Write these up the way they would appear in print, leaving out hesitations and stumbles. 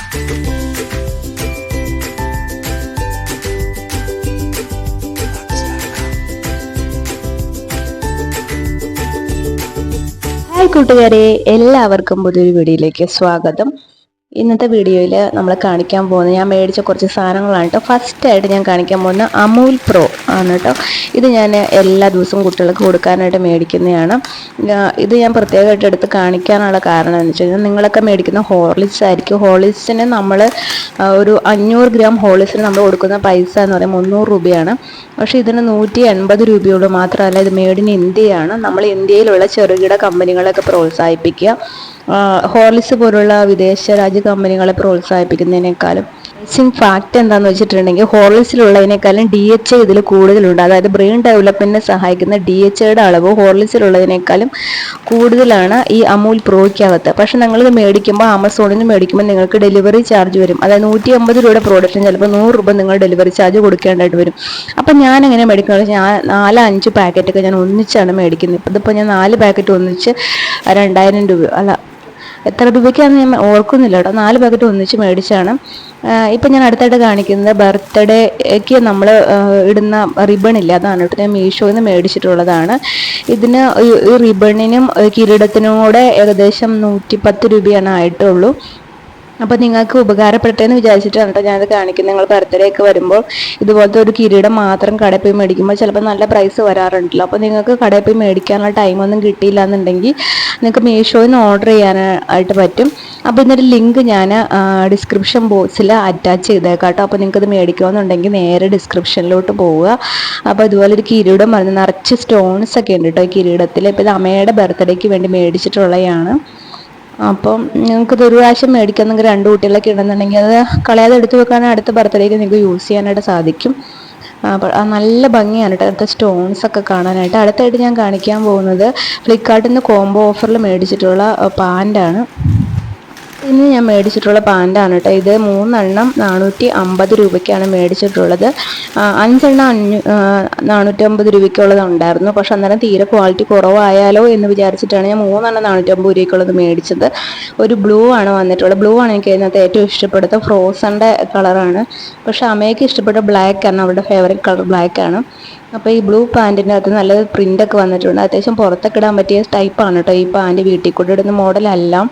Hi കൂട്ടുകാരെ, എല്ലാവർക്കും പുതിയൊരു വീഡിയോയിലേക്ക് സ്വാഗതം. ഇന്നത്തെ വീഡിയോയിൽ നമ്മൾ കാണിക്കാൻ പോകുന്നത് ഞാൻ മേടിച്ച കുറച്ച് സാധനങ്ങളാണ് കേട്ടോ. ഫസ്റ്റായിട്ട് ഞാൻ കാണിക്കാൻ പോകുന്ന അമൂൽ പ്രോ ആണ് കേട്ടോ. ഇത് ഞാൻ എല്ലാ ദിവസവും കുട്ടികൾക്ക് കൊടുക്കാനായിട്ട് മേടിക്കുന്നതാണ്. ഇത് ഞാൻ പ്രത്യേകമായിട്ട് എടുത്ത് കാണിക്കാനുള്ള കാരണം എന്ന് വെച്ച് കഴിഞ്ഞാൽ, നിങ്ങളൊക്കെ മേടിക്കുന്ന ഹോർലിക്സ് ആയിരിക്കും. ഹോർലിക്സിന് നമ്മൾ ഒരു 500 ഗ്രാം ഹോർലിക്സിന് നമ്മൾ കൊടുക്കുന്ന പൈസ എന്ന് പറയുമ്പോൾ 300 രൂപയാണ്. പക്ഷേ ഇതിന് 180 രൂപയുള്ളൂ. മാത്രമല്ല ഇത് മെയ്ഡ് ഇൻ ഇന്ത്യയാണ്. നമ്മൾ ഇന്ത്യയിലുള്ള ചെറുകിട കമ്പനികളൊക്കെ പ്രോത്സാഹിപ്പിക്കുക. ഹോർലിക്സ് പോലുള്ള വിദേശ രാജ്യ കമ്പനികളെ പ്രോത്സാഹിപ്പിക്കുന്നതിനേക്കാളും ഫാക്ട് എന്താണെന്ന് വെച്ചിട്ടുണ്ടെങ്കിൽ, ഹോർലിക്സിലുള്ളതിനേക്കാളും DHA ഇതിൽ കൂടുതലുണ്ട്. അതായത് ബ്രെയിൻ ഡെവലപ്മെന്റിനെ സഹായിക്കുന്ന DHAയുടെ അളവ് ഹോർലിക്സിലുള്ളതിനേക്കാളും കൂടുതലാണ് ഈ അമൂൽ പ്രോയ്ക്കകത്ത്. പക്ഷെ നിങ്ങളിത് മേടിക്കുമ്പോൾ, ആമസോണിൽ നിന്ന് മേടിക്കുമ്പോൾ നിങ്ങൾക്ക് ഡെലിവറി ചാർജ് വരും. അതായത് 150 രൂപയുടെ പ്രോഡക്റ്റിന് ചിലപ്പോൾ 100 രൂപ നിങ്ങൾ ഡെലിവറി ചാർജ് കൊടുക്കേണ്ടതായിട്ട് വരും. അപ്പം ഞാൻ എങ്ങനെ മേടിക്കുന്നത്, ഞാൻ 4-5 പാക്കറ്റൊക്കെ ഞാൻ ഒന്നിച്ചാണ് മേടിക്കുന്നത്. ഇതിപ്പോൾ ഞാൻ 4 പാക്കറ്റ് ഒന്നിച്ച് 2000 രൂപ, അല്ല എത്ര രൂപയ്ക്കാണെന്ന് ഞാൻ ഓർക്കുന്നില്ല കേട്ടോ. 4 പാക്കറ്റ് ഒന്നിച്ച് മേടിച്ചാണ്. ഇപ്പം ഞാൻ അടുത്തായിട്ട് കാണിക്കുന്നത് ബർത്ത്ഡേക്ക് നമ്മൾ ഇടുന്ന റിബണില്ല, അതാണ് കേട്ടോ. ഞാൻ മീഷോയിൽ നിന്ന് മേടിച്ചിട്ടുള്ളതാണ്. ഇതിന് ഈ റിബണിനും കിരീടത്തിനും കൂടെ ഏകദേശം 110 രൂപയാണ് ആയിട്ടുള്ളൂ. അപ്പോൾ നിങ്ങൾക്ക് ഉപകാരപ്പെട്ടെന്ന് വിചാരിച്ചിട്ടാണ് കേട്ടോ ഞാനത് കാണിക്കുന്നത്. നിങ്ങൾ ബർത്ത്ഡേക്ക് വരുമ്പോൾ ഇതുപോലത്തെ ഒരു കിരീടം മാത്രം കടയിൽ പോയി മേടിക്കുമ്പോൾ ചിലപ്പോൾ നല്ല പ്രൈസ് വരാറുണ്ടല്ലോ. അപ്പോൾ നിങ്ങൾക്ക് കടയിൽ പോയി മേടിക്കാനുള്ള ടൈമൊന്നും കിട്ടിയില്ല എന്നുണ്ടെങ്കിൽ നിങ്ങൾക്ക് മീഷോയിൽ നിന്ന് ഓർഡർ ചെയ്യാനായിട്ട് പറ്റും. അപ്പോൾ ഇതിൻ്റെ ലിങ്ക് ഞാൻ ഡിസ്ക്രിപ്ഷൻ ബോക്സിൽ അറ്റാച്ച് ചെയ്തേക്കാം കേട്ടോ. അപ്പോൾ നിങ്ങൾക്കത് മേടിക്കണമെന്നുണ്ടെങ്കിൽ നേരെ ഡിസ്ക്രിപ്ഷനിലോട്ട് പോവുക. അപ്പോൾ ഇതുപോലെ ഒരു കിരീടം പറഞ്ഞ് നിറച്ച് സ്റ്റോൺസ് ഒക്കെ ഉണ്ട് കേട്ടോ ഈ കിരീടത്തിൽ. ഇപ്പോൾ ഇത് അമ്മയുടെ ബർത്ത്ഡേക്ക് വേണ്ടി മേടിച്ചിട്ടുള്ളതാണ്. അപ്പം നിങ്ങൾക്കിത് ഒരു പ്രാവശ്യം മേടിക്കുന്നെങ്കിൽ 2 കുട്ടികളൊക്കെ ഇടുന്നുണ്ടെങ്കിൽ അത് കളയാതെ എടുത്ത് വെക്കാനും അടുത്ത ബർത്ത്ഡേക്ക് നിങ്ങൾക്ക് യൂസ് ചെയ്യാനായിട്ട് സാധിക്കും. നല്ല ഭംഗിയാണ് കേട്ടോ അടുത്ത സ്റ്റോൺസ് ഒക്കെ കാണാനായിട്ട്. അടുത്തായിട്ട് ഞാൻ കാണിക്കാൻ പോകുന്നത് ഫ്ലിപ്കാർട്ടിൽ നിന്ന് കോംബോ ഓഫറിൽ മേടിച്ചിട്ടുള്ള പാൻ്റാണ്. ഇന്ന് ഞാൻ മേടിച്ചിട്ടുള്ള പാൻ്റാണ് കേട്ടോ. ഇത് 3 എണ്ണം 450 രൂപയ്ക്കാണ് മേടിച്ചിട്ടുള്ളത്. 5 എണ്ണം 450 രൂപയ്ക്കുള്ളത് ഉണ്ടായിരുന്നു. പക്ഷെ അന്നേരം തീരെ ക്വാളിറ്റി കുറവായാലോ എന്ന് വിചാരിച്ചിട്ടാണ് ഞാൻ 3 എണ്ണം 450 രൂപയ്ക്കുള്ളത് മേടിച്ചത്. ഒരു ബ്ലൂ ആണ് വന്നിട്ടുള്ളത്. ബ്ലൂ ആണ് എനിക്ക് അതിനകത്ത് ഏറ്റവും ഇഷ്ടപ്പെടുന്നത്. ഫ്രോസൻ്റെ കളറാണ്. പക്ഷെ അമ്മയ്ക്ക് ഇഷ്ടപ്പെട്ട ബ്ലാക്ക് ആണ്, അവരുടെ ഫേവറേറ്റ് കളർ ബ്ലാക്ക് ആണ്. അപ്പോൾ ഈ ബ്ലൂ പാൻറ്റിൻ്റെ അകത്ത് നല്ല പ്രിൻ്റൊക്കെ വന്നിട്ടുണ്ട്. അത്യാവശ്യം പുറത്തൊക്കെ ഇടാൻ പറ്റിയ ടൈപ്പാണ് കേട്ടോ ഈ പാൻറ്റ്. വീട്ടിൽ കൂടെ ഇടുന്ന മോഡലല്ല.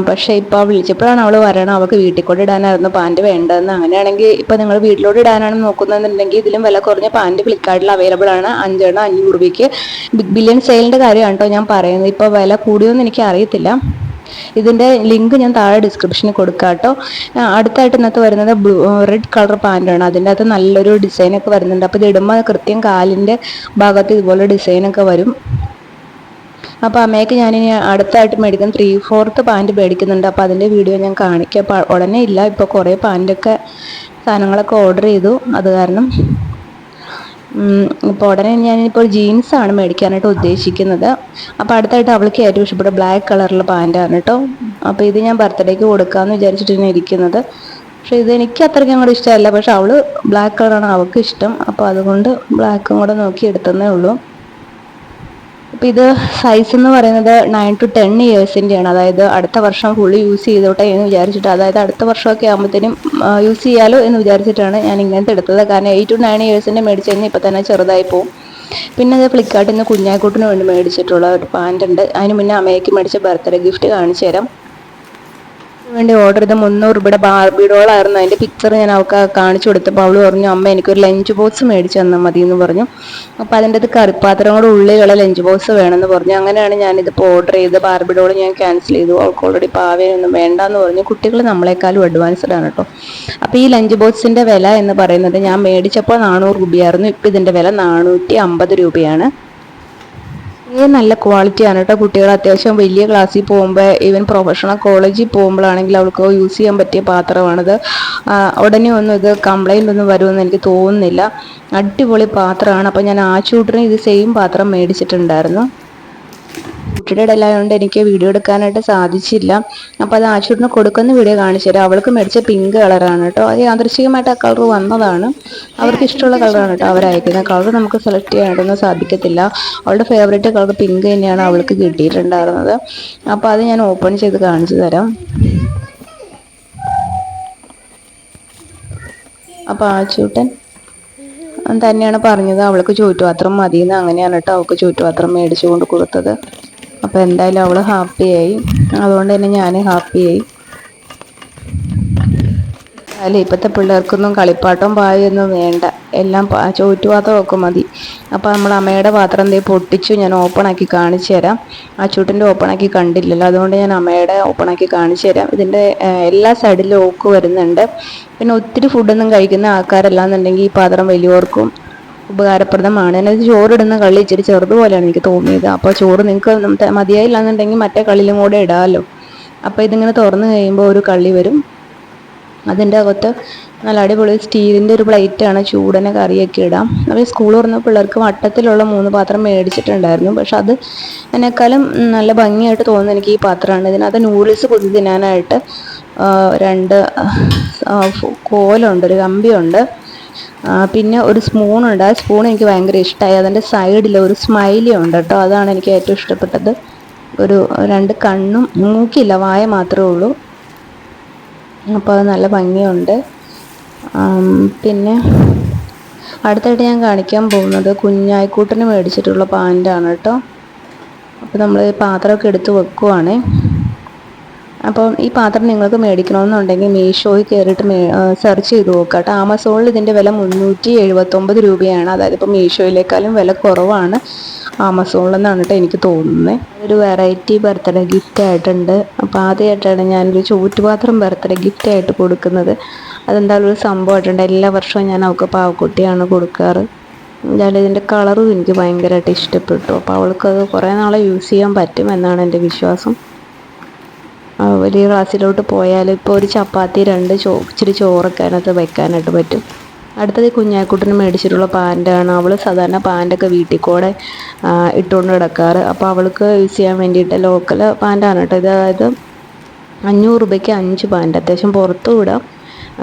പക്ഷേ ഇപ്പോൾ വിളിച്ചപ്പോഴാണ് അവൾ പറയണം അവൾക്ക് വീട്ടിൽ കൊണ്ട് ഇടാനായിരുന്നു പാൻറ്റ് വേണ്ടതെന്ന്. അങ്ങനെയാണെങ്കിൽ ഇപ്പോൾ നിങ്ങൾ വീട്ടിലോട്ട് ഇടാനാണ് നോക്കുന്നതെന്നുണ്ടെങ്കിൽ ഇതിലും വില കുറഞ്ഞ പാൻറ്റ് ഫ്ലിപ്കാർട്ടിൽ അവൈലബിൾ ആണ്. 5 എണ്ണം 500 രൂപയ്ക്ക്. ബിഗ് ബില്യൺ സെയിലിൻ്റെ കാര്യമാണ് കേട്ടോ ഞാൻ പറയുന്നത്. ഇപ്പോൾ വില കൂടിയോന്ന് എനിക്ക് അറിയത്തില്ല. ഇതിൻ്റെ ലിങ്ക് ഞാൻ താഴെ ഡിസ്ക്രിപ്ഷനിൽ കൊടുക്കാം കേട്ടോ. അടുത്തായിട്ട് ഇന്നത്തെ വരുന്നത് റെഡ് കളർ പാൻറ്റാണ്. അതിൻ്റെ അകത്ത് നല്ലൊരു ഡിസൈനൊക്കെ വരുന്നുണ്ട്. അപ്പോൾ ഇത് ഇടുമ്പോൾ കൃത്യം കാലിൻ്റെ ഭാഗത്ത് ഇതുപോലെ ഡിസൈനൊക്കെ വരും. അപ്പോൾ അമ്മയ്ക്ക് ഞാനിനി അടുത്തായിട്ട് മേടിക്കുന്ന 3/4 പാൻറ്റ് മേടിക്കുന്നുണ്ട്. അപ്പോൾ അതിൻ്റെ വീഡിയോ ഞാൻ കാണിക്കാം. അപ്പോൾ ഉടനെ ഇല്ല, ഇപ്പോൾ കുറേ പാൻറ്റൊക്കെ സാധനങ്ങളൊക്കെ ഓർഡർ ചെയ്തു. അത് കാരണം ഇപ്പോൾ ഉടനെ ഞാനിപ്പോൾ ജീൻസാണ് മേടിക്കാനായിട്ട് ഉദ്ദേശിക്കുന്നത്. അപ്പോൾ അടുത്തായിട്ട് അവൾക്ക് ഏറ്റവും ഇഷ്ടപ്പെട്ട ബ്ലാക്ക് കളറിലുള്ള പാൻറ്റാണ് കേട്ടോ. അപ്പോൾ ഇത് ഞാൻ ബർത്ത്ഡേക്ക് കൊടുക്കാമെന്ന് വിചാരിച്ചിട്ടാണ് ഇരിക്കുന്നത്. പക്ഷേ ഇത് എനിക്ക് അത്രയ്ക്കും അങ്ങോട്ട് ഇഷ്ടമല്ല. പക്ഷെ അവൾ ബ്ലാക്ക് കളറാണ് അവൾക്ക് ഇഷ്ടം. അപ്പോൾ അതുകൊണ്ട് ബ്ലാക്കും കൂടെ നോക്കി എടുത്തതേ ഉള്ളൂ. അപ്പോൾ ഇത് സൈസ് എന്ന് പറയുന്നത് 9 to 10 ഇയേഴ്സിൻ്റെയാണ്. അതായത് അടുത്ത വർഷം ഫുള്ള് യൂസ് ചെയ്തോട്ടെ എന്ന് വിചാരിച്ചിട്ട്, അതായത് അടുത്ത വർഷമൊക്കെ ആകുമ്പോഴത്തേനും യൂസ് ചെയ്യാലോ എന്ന് വിചാരിച്ചിട്ടാണ് ഞാൻ ഇങ്ങനത്തെ എടുത്തത്. കാരണം 8 to 9 ഇയേഴ്സിൻ്റെ മേടിച്ച് കഴിഞ്ഞാൽ ഇപ്പോൾ തന്നെ ചെറുതായി പോകും. പിന്നെ അത് ഫ്ലിപ്കാർട്ടിൽ നിന്ന് കുഞ്ഞാക്കൂട്ടിന് വേണ്ടി മേടിച്ചിട്ടുള്ള ഒരു പാൻ്റ് ഉണ്ട്. അതിന് മുന്നേ അമ്മയ്ക്ക് മേടിച്ച ബർത്ത്ഡേ ഗിഫ്റ്റ് കാണിച്ചു തരാം. വേണ്ടി ഓർഡർ ചെയ്ത 300 രൂപയുടെ ബാർബി ഡോളായിരുന്നു. അതിൻ്റെ പിക്ചർ ഞാൻ അവൾക്ക് കാണിച്ചു കൊടുത്തപ്പോൾ അവൾ പറഞ്ഞു അമ്മ എനിക്കൊരു ലഞ്ച് ബോക്സ് മേടിച്ച് തന്നാൽ മതി എന്ന് പറഞ്ഞു. അപ്പോൾ അതിൻ്റെ അത് കറിപ്പാത്രം കൂടെ ഉള്ളിലുള്ള ലഞ്ച് ബോക്സ് വേണമെന്ന് പറഞ്ഞു. അങ്ങനെയാണ് ഞാനിതിപ്പോൾ ഓർഡർ ചെയ്ത് ബാർബി ഡോൾ ഞാൻ ക്യാൻസൽ ചെയ്തു. അവൾക്ക് ഓൾറെഡി പാവയൊന്നും വേണ്ടാന്ന് പറഞ്ഞു. കുട്ടികൾ നമ്മളെക്കാളും അഡ്വാൻസ്ഡ് ആണ് കേട്ടോ. അപ്പോൾ ഈ ലഞ്ച് ബോക്സിൻ്റെ വില എന്ന് പറയുന്നത് ഞാൻ മേടിച്ചപ്പോൾ 400 രൂപയായിരുന്നു. ഇപ്പോൾ ഇതിൻ്റെ വില 450 രൂപയാണ്. നല്ല ക്വാളിറ്റിയാണ് കേട്ടോ. കുട്ടികൾ അത്യാവശ്യം വലിയ ക്ലാസ്സിൽ പോകുമ്പോൾ, ഈവൻ പ്രൊഫഷണൽ കോളേജിൽ പോകുമ്പോഴാണെങ്കിൽ അവൾക്ക് യൂസ് ചെയ്യാൻ പറ്റിയ പാത്രമാണിത്. ഉടനെ ഒന്നും ഇത് കംപ്ലൈൻ്റ് ഒന്നും വരുമെന്ന് എനിക്ക് തോന്നുന്നില്ല. അടിപൊളി പാത്രമാണ്. അപ്പോൾ ഞാൻ ആച്ചൂട്ടിന് ഇത് സെയിം പാത്രം മേടിച്ചിട്ടുണ്ടായിരുന്നു. കുട്ടിയുടെ ഇടയിലായതുകൊണ്ട് എനിക്ക് വീഡിയോ എടുക്കാനായിട്ട് സാധിച്ചില്ല. അപ്പോൾ അത് ആച്ചൂട്ടിന് കൊടുക്കുന്ന വീഡിയോ കാണിച്ചു തരാം. അവൾക്ക് മേടിച്ച പിങ്ക് കളറാണ് കേട്ടോ. അത് യാദൃശ്ചികമായിട്ട് ആ കളർ വന്നതാണ്. അവർക്ക് ഇഷ്ടമുള്ള കളറാണ് കേട്ടോ അവരയക്കുന്നത്. കളർ നമുക്ക് സെലക്ട് ചെയ്യാനായിട്ടൊന്നും സാധിക്കത്തില്ല. അവളുടെ ഫേവറേറ്റ് കളർ പിങ്ക് തന്നെയാണ് അവൾക്ക് കിട്ടിയിട്ടുണ്ടായിരുന്നത്. അപ്പോൾ അത് ഞാൻ ഓപ്പൺ ചെയ്ത് കാണിച്ചു തരാം. അപ്പോൾ ആച്ചൂട്ടൻ തന്നെയാണ് പറഞ്ഞത് അവൾക്ക് ചുറ്റുപാത്രം മതിയെന്ന്. അങ്ങനെയാണ് കേട്ടോ അവൾക്ക് ചുറ്റുപാത്രം മേടിച്ചു കൊണ്ട് കൊടുത്തത്. അപ്പോൾ എന്തായാലും അവൾ ഹാപ്പിയായി, അതുകൊണ്ട് തന്നെ ഞാൻ ഹാപ്പിയായി. അല്ല, ഇപ്പോഴത്തെ പിള്ളേർക്കൊന്നും കളിപ്പാട്ടം പായൊന്നും വേണ്ട, എല്ലാം ചോറ്റുപാത്രമൊക്കെ മതി. അപ്പോൾ നമ്മൾ അമ്മയുടെ പാത്രം എന്തേ പൊട്ടിച്ചു, ഞാൻ ഓപ്പണാക്കി കാണിച്ചു തരാം. ആ ചൂട്ടിൻ്റെ ഓപ്പണാക്കി കണ്ടില്ലല്ലോ, അതുകൊണ്ട് ഞാൻ അമ്മയുടെ ഓപ്പണാക്കി കാണിച്ചു തരാം. ഇതിൻ്റെ എല്ലാ സൈഡിലും ഓക്ക് വരുന്നുണ്ട്. പിന്നെ ഒത്തിരി ഫുഡൊന്നും കഴിക്കുന്ന ആൾക്കാരല്ലാന്നുണ്ടെങ്കിൽ ഈ പാത്രം വലിയവർക്കും ഉപകാരപ്രദമാണ്. അതിനകത്ത് ചോറിടുന്ന കള്ളി ഇച്ചിരി ചെറുതുപോലെയാണ് എനിക്ക് തോന്നിയത്. അപ്പോൾ ചോറ് നിങ്ങൾക്ക് മതിയായില്ല എന്നുണ്ടെങ്കിൽ മറ്റേ കള്ളിലും കൂടെ ഇടാമല്ലോ. അപ്പോൾ ഇതിങ്ങനെ തുറന്ന് കഴിയുമ്പോൾ ഒരു കള്ളി വരും. അതിൻ്റെ അകത്ത് നല്ല അടിപൊളി സ്റ്റീലിൻ്റെ ഒരു പ്ലേറ്റാണ്, ചൂടനെ കറിയൊക്കെ ഇടാം. അപ്പോൾ സ്കൂൾ തുറന്ന പിള്ളേർക്ക് വട്ടത്തിലുള്ള 3 പാത്രം മേടിച്ചിട്ടുണ്ടായിരുന്നു. പക്ഷെ അത് എന്നെക്കാളും നല്ല ഭംഗിയായിട്ട് തോന്നുന്നത് എനിക്ക് ഈ പാത്രമാണ്. ഇതിനകത്ത് നൂഡിൽസ് കുത്തി തിന്നാനായിട്ട് 2 കോലുണ്ട്, ഒരു കമ്പിയുണ്ട്, പിന്നെ ഒരു സ്പൂണുണ്ട്. ആ സ്പൂൺ എനിക്ക് ഭയങ്കര ഇഷ്ടമായി. അതിൻ്റെ സൈഡിൽ ഒരു സ്മൈലി ഉണ്ട് കേട്ടോ, അതാണ് എനിക്ക് ഏറ്റവും ഇഷ്ടപ്പെട്ടത്. ഒരു 2 കണ്ണും, മൂക്കില്ല, വായ മാത്രമേ ഉള്ളൂ. അപ്പോൾ അത് നല്ല ഭംഗിയുണ്ട്. പിന്നെ അടുത്തായിട്ട് ഞാൻ കാണിക്കാൻ പോകുന്നത് കുഞ്ഞായിക്കൂട്ടിന് മേടിച്ചിട്ടുള്ള പാൻറ്റാണ് കേട്ടോ. അപ്പോൾ നമ്മൾ പാത്രമൊക്കെ എടുത്ത് വെക്കുവാണ്. അപ്പോൾ ഈ പാത്രം നിങ്ങൾക്ക് മേടിക്കണമെന്നുണ്ടെങ്കിൽ മീഷോയിൽ കയറിയിട്ട് സെർച്ച് ചെയ്ത് നോക്കുക കേട്ടോ. ആമസോണിൽ ഇതിൻ്റെ വില 379 രൂപയാണ്. അതായത് ഇപ്പോൾ മീഷോയിലേക്കാളും വില കുറവാണ് ആമസോണിലെന്നാണ് കേട്ടോ എനിക്ക് തോന്നുന്നത്. ഒരു വെറൈറ്റി ബർത്ത്ഡേ ഗിഫ്റ്റ് ആയിട്ടുണ്ട്. അപ്പോൾ ആദ്യമായിട്ടാണ് ഞാനൊരു ചൂറ്റുപാത്രം ബർത്ത്ഡേ ഗിഫ്റ്റ് ആയിട്ട് കൊടുക്കുന്നത്. അതെന്തായാലും ഒരു സംഭവമായിട്ടുണ്ട്. എല്ലാ വർഷവും ഞാൻ അവൾക്ക് പാവക്കുട്ടിയാണ് കൊടുക്കാറ്. എന്തായാലും ഇതിൻ്റെ കളറും എനിക്ക് ഭയങ്കരമായിട്ട് ഇഷ്ടപ്പെട്ടു. അപ്പോൾ അവൾക്കത് കുറേ നാളെ യൂസ് ചെയ്യാൻ പറ്റുമെന്നാണ് എൻ്റെ വിശ്വാസം. വലിയ ക്ലാസ്സിലോട്ട് പോയാൽ ഇപ്പോൾ ഒരു ചപ്പാത്തി 2 ഇച്ചിരി ചോറൊക്കെ അതിനകത്ത് വെക്കാനായിട്ട് പറ്റും. അടുത്തത് കുഞ്ഞാക്കുട്ടിന് മേടിച്ചിട്ടുള്ള പാൻറ്റാണ്. അവൾ സാധാരണ പാൻറ്റൊക്കെ വീട്ടിൽ കൂടെ ഇട്ടുകൊണ്ട് കിടക്കാറ്. അപ്പോൾ അവൾക്ക് യൂസ് ചെയ്യാൻ വേണ്ടിയിട്ട് ലോക്കൽ പാൻറ്റാണ് കേട്ടോ ഇത്. അതായത് 500 രൂപയ്ക്ക് 5 പാൻറ്റ്, അത്യാവശ്യം പുറത്തും ഇടാം,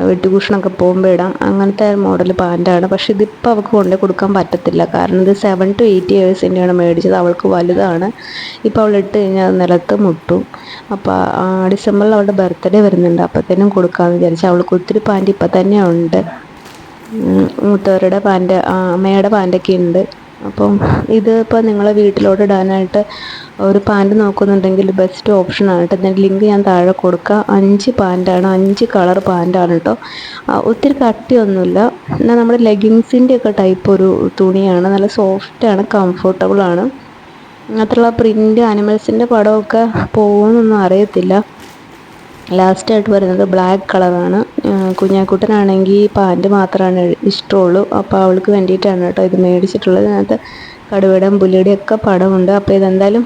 വെട്ടിഭൂഷണമൊക്കെ പോകുമ്പോൾ ഇടാം, അങ്ങനത്തെ മോഡൽ പാൻറ്റാണ്. പക്ഷേ ഇതിപ്പോൾ അവൾക്ക് കൊണ്ടു കൊടുക്കാൻ പറ്റത്തില്ല, കാരണം ഇത് 7 to 8 ഇയേഴ്സിൻ്റെയാണ് മേടിച്ചത്. അവൾക്ക് വലുതാണ്. ഇപ്പോൾ അവൾ ഇട്ട് കഴിഞ്ഞാൽ അത് നിലത്ത് മുട്ടും. അപ്പോൾ ഡിസംബറിൽ അവളുടെ ബർത്ത്ഡേ വരുന്നുണ്ട്, അപ്പോഴത്തേനും കൊടുക്കാമെന്ന് വിചാരിച്ചു. അവൾക്ക് ഒത്തിരി പാൻറ്റ് ഇപ്പം തന്നെ ഉണ്ട്. മൂത്തവരുടെ പാൻറ്റ്, അമ്മയുടെ പാൻറ്റൊക്കെ ഉണ്ട്. അപ്പം ഇത് ഇപ്പോൾ നിങ്ങളെ വീട്ടിലോട്ട് ഇടാനായിട്ട് ഒരു പാൻറ്റ് നോക്കുന്നുണ്ടെങ്കിൽ ബെസ്റ്റ് ഓപ്ഷനാണ് കേട്ടോ. ഇതിൻ്റെ ലിങ്ക് ഞാൻ താഴെ കൊടുക്കാം. 5 പാൻറ്റാണ്, 5 കളർ പാൻറ്റാണ് കേട്ടോ. ഒത്തിരി കട്ടിയൊന്നുമില്ല. എന്നാൽ നമ്മുടെ ലെഗിങ്സിൻ്റെ ഒക്കെ ടൈപ്പ് ഒരു തുണിയാണ്. നല്ല സോഫ്റ്റാണ്, കംഫർട്ടബിളാണ്. മാത്രമല്ല പ്രിൻ്റ് ആനിമൽസിൻ്റെ പടമൊക്കെ പോകുമെന്നൊന്നും അറിയത്തില്ല. ലാസ്റ്റായിട്ട് വരുന്നത് ബ്ലാക്ക് കളറാണ്. കുഞ്ഞാക്കുട്ടനാണെങ്കിൽ പാൻറ്റ് മാത്രമാണ് ഇഷ്ടമുള്ളൂ. അപ്പോൾ അവൾക്ക് വേണ്ടിയിട്ടാണ് കേട്ടോ ഇത് മേടിച്ചിട്ടുള്ളത്. ഇതിനകത്ത് കടുവയുടെയും പുലിയുടെയും ഒക്കെ പടമുണ്ട്. അപ്പോൾ ഇതെന്തായാലും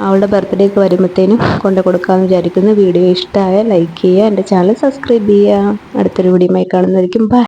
അവളുടെ ബർത്ത്ഡേക്ക് വരുമ്പോഴത്തേനും കൊണ്ടു കൊടുക്കാമെന്ന് വിചാരിക്കുന്നു. വീഡിയോ ഇഷ്ടമായ ലൈക്ക് ചെയ്യുക, എൻ്റെ ചാനൽ സബ്സ്ക്രൈബ് ചെയ്യുക. അടുത്തൊരു വീഡിയോയുമായി കാണുന്നതായിരിക്കും. ബൈ.